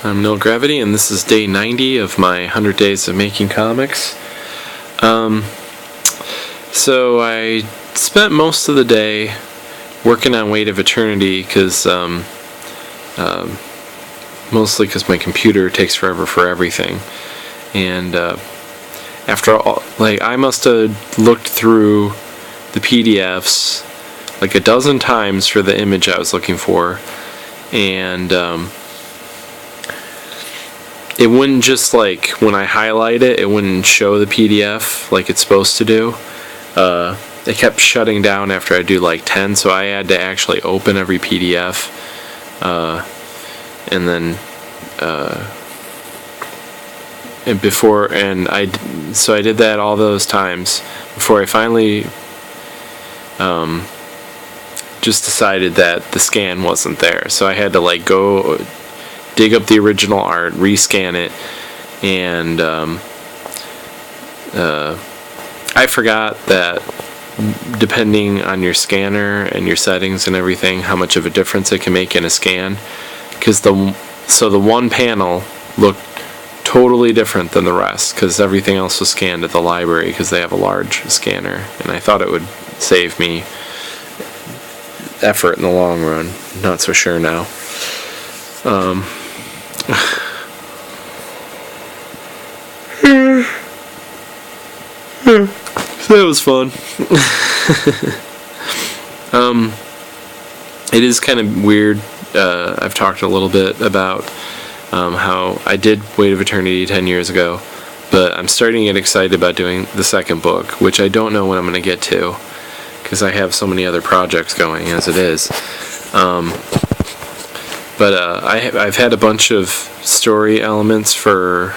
I'm Nil Gravity, and this is day 90 of my 100 days of making comics. So I spent most of the day working on Weight of Eternity, because mostly because my computer takes forever for everything. And after all, I must have looked through the PDFs like a dozen times for the image I was looking for, and it wouldn't just, when I highlight it, it wouldn't show the PDF like it's supposed to do. It kept shutting down after I do 10, so I had to actually open every PDF, and then so I did that all those times before I finally just decided that the scan wasn't there. So I had to go dig up the original art, rescan it, and I forgot that depending on your scanner and your settings and everything, how much of a difference it can make in a scan. Because the one panel looked totally different than the rest, because everything else was scanned at the library because they have a large scanner, and I thought it would save me effort in the long run. Not so sure now. So that was fun. It is kind of weird. I've talked a little bit about how I did Weight of Eternity 10 years ago, but I'm starting to get excited about doing the second book, which I don't know when I'm going to get to, because I have so many other projects going as it is. But I've had a bunch of story elements for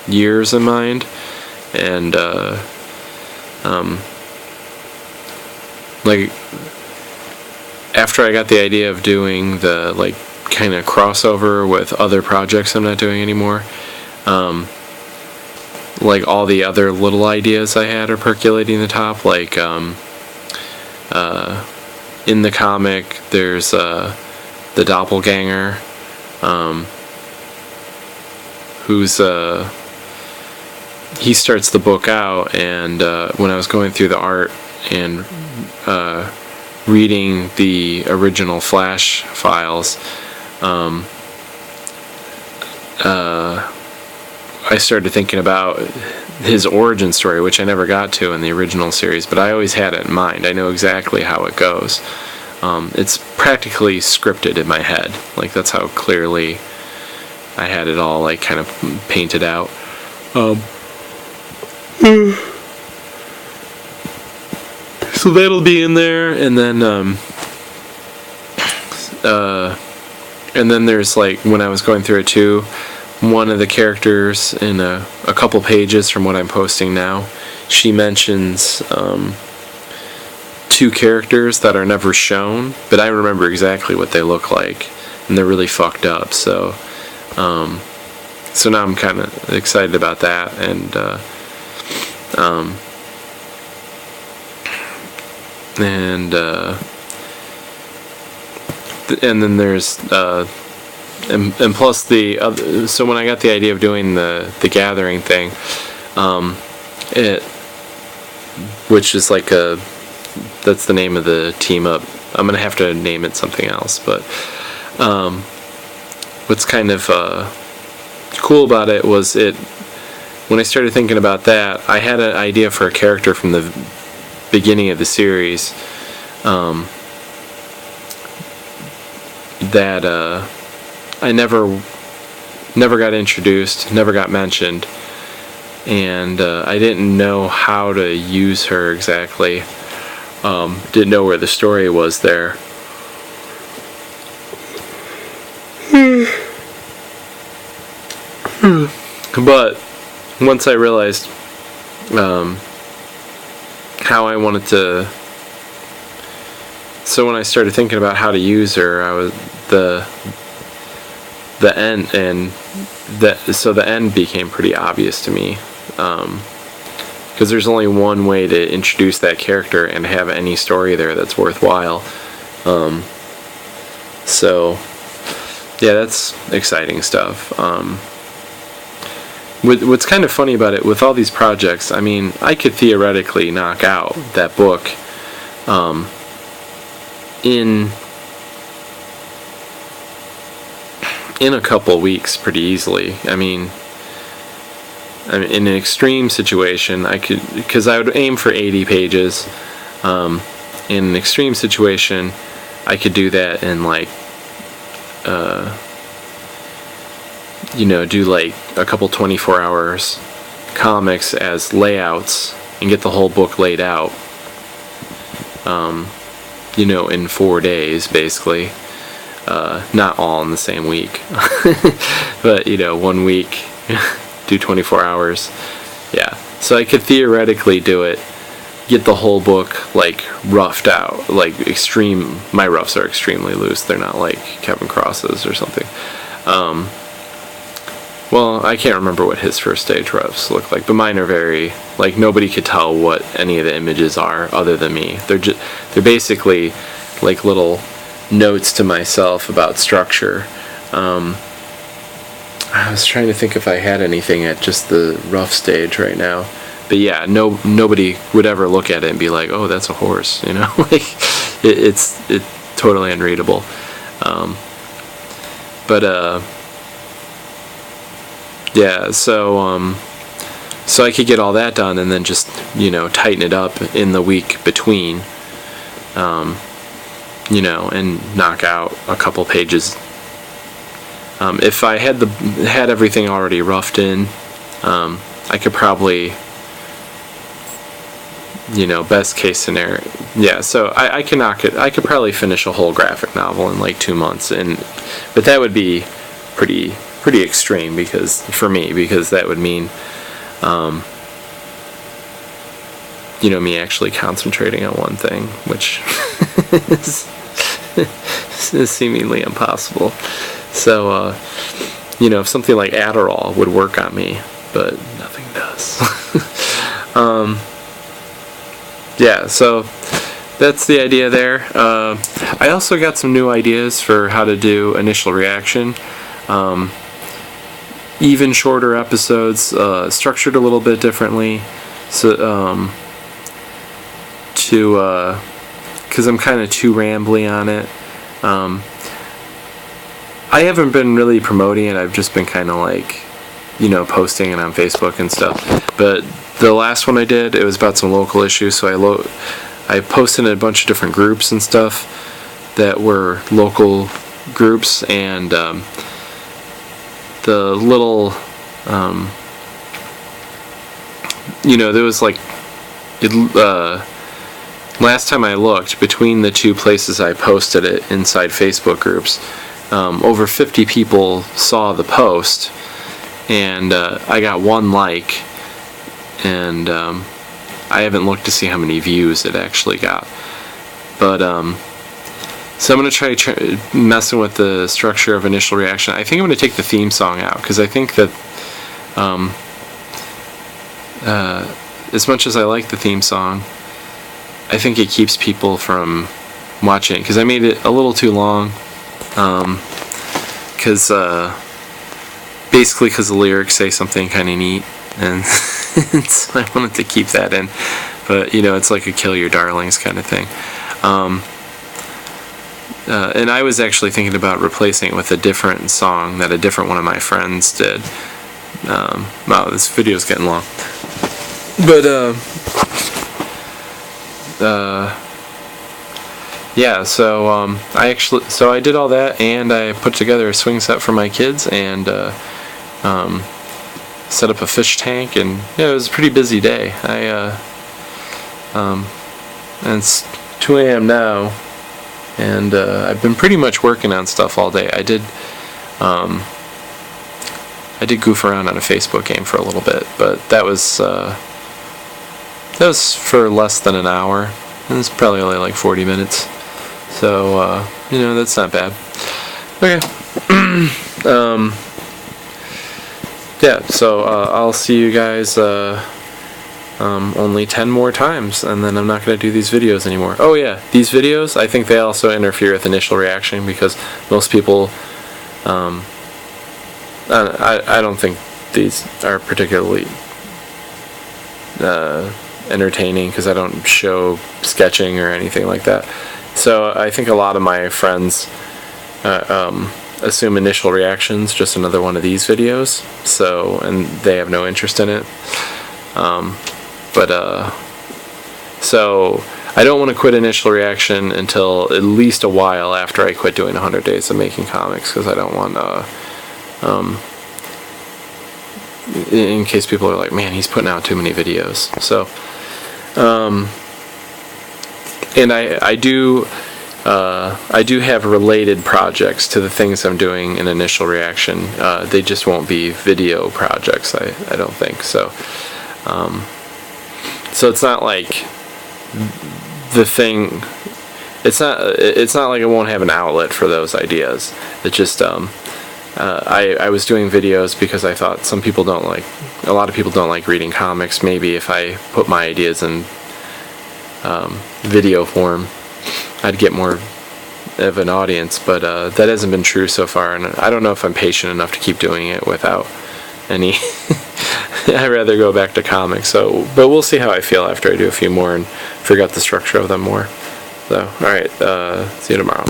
years in mind, and after I got the idea of doing the kind of crossover with other projects I'm not doing anymore, all the other little ideas I had are percolating the top. In the comic, there's the doppelganger, who's he starts the book out, and when I was going through the art and reading the original Flash files, I started thinking about his origin story, which I never got to in the original series, but I always had it in mind. I know exactly how it goes. It's practically scripted in my head. That's how clearly I had it all kind of painted out. So that'll be in there, and then there's when I was going through it too, one of the characters in a couple pages from what I'm posting now, she mentions two characters that are never shown, but I remember exactly what they look like, and they're really fucked up. So now I'm kind of excited about that, and then there's and plus the other. So when I got the idea of doing the gathering thing, which is that's the name of the team up. I'm gonna have to name it something else, but what's kind of cool about it was when I started thinking about that, I had an idea for a character from the beginning of the series that I never got introduced, never got mentioned, and I didn't know how to use her exactly. Didn't know where the story was there. But once I realized how I wanted to, so when I started thinking about how to use her, I was the end, and so the end became pretty obvious to me, because there's only one way to introduce that character and have any story there that's worthwhile. So yeah, that's exciting stuff. What's kind of funny about it, with all these projects, I mean, I could theoretically knock out that book in a couple weeks pretty easily. I mean, in an extreme situation, I could, because I would aim for 80 pages. In an extreme situation, I could do that in like, do like a couple 24 hours comics as layouts and get the whole book laid out, in 4 days, basically. Not all in the same week, but 1 week, do 24 hours. Yeah, so I could theoretically do it, get the whole book like roughed out, like my roughs are extremely loose, they're not like Kevin Cross's or something. Well, I can't remember what his first stage roughs look like, but mine are very, like, nobody could tell what any of the images are other than me. They're basically like little notes to myself about structure. I was trying to think if I had anything at just the rough stage right now, but yeah, nobody would ever look at it and be like, oh, that's a horse, like it's totally unreadable. Yeah, so I could get all that done and then just tighten it up in the week between, and knock out a couple pages. If I had everything already roughed in, I could probably, best case scenario, yeah. So I can knock it. I could probably finish a whole graphic novel in like 2 months, but that would be pretty extreme because that would mean, me actually concentrating on one thing, which is seemingly impossible. So, if something like Adderall would work on me, but nothing does. Yeah, so that's the idea there. I also got some new ideas for how to do initial reaction. Even shorter episodes, structured a little bit differently. So, because I'm kind of too rambly on it. I haven't been really promoting it. I've just been kind of like, posting it on Facebook and stuff. But the last one I did, it was about some local issues, so I posted in a bunch of different groups and stuff that were local groups, and the little, there was like, last time I looked, between the two places I posted it inside Facebook groups, over 50 people saw the post, and I got 1 like, and I haven't looked to see how many views it actually got. But so I'm going to try messing with the structure of initial reaction. I think I'm going to take the theme song out, because I think that as much as I like the theme song, I think it keeps people from watching, because I made it a little too long. Because the lyrics say something kind of neat, and so I wanted to keep that in, but it's like a kill your darlings kind of thing. And I was actually thinking about replacing it with a different song that a different one of my friends did. Wow, this video's getting long, but yeah, so I did all that, and I put together a swing set for my kids, and set up a fish tank, and it was a pretty busy day. And it's 2 a.m. now, and I've been pretty much working on stuff all day. I did goof around on a Facebook game for a little bit, but that was for less than an hour. It was probably only like 40 minutes. So, that's not bad. Okay. Yeah, so I'll see you guys only 10 more times, and then I'm not going to do these videos anymore. Oh yeah, these videos, I think they also interfere with initial reaction, because most people I don't think these are particularly entertaining because I don't show sketching or anything like that. So I think a lot of my friends assume initial reactions, just another one of these videos. So, and they have no interest in it. So I don't want to quit initial reaction until at least a while after I quit doing 100 days of making comics, because I don't want in case people are like, man, he's putting out too many videos. So, and I do have related projects to the things I'm doing in initial reaction. They just won't be video projects, I don't think. So, so it's not like the thing. It's not like I won't have an outlet for those ideas. It's just I was doing videos because I thought a lot of people don't like reading comics. Maybe if I put my ideas in video form, I'd get more of an audience, but that hasn't been true so far, and I don't know if I'm patient enough to keep doing it without any I'd rather go back to comics. So, but we'll see how I feel after I do a few more and figure out the structure of them more. So, alright, see you tomorrow.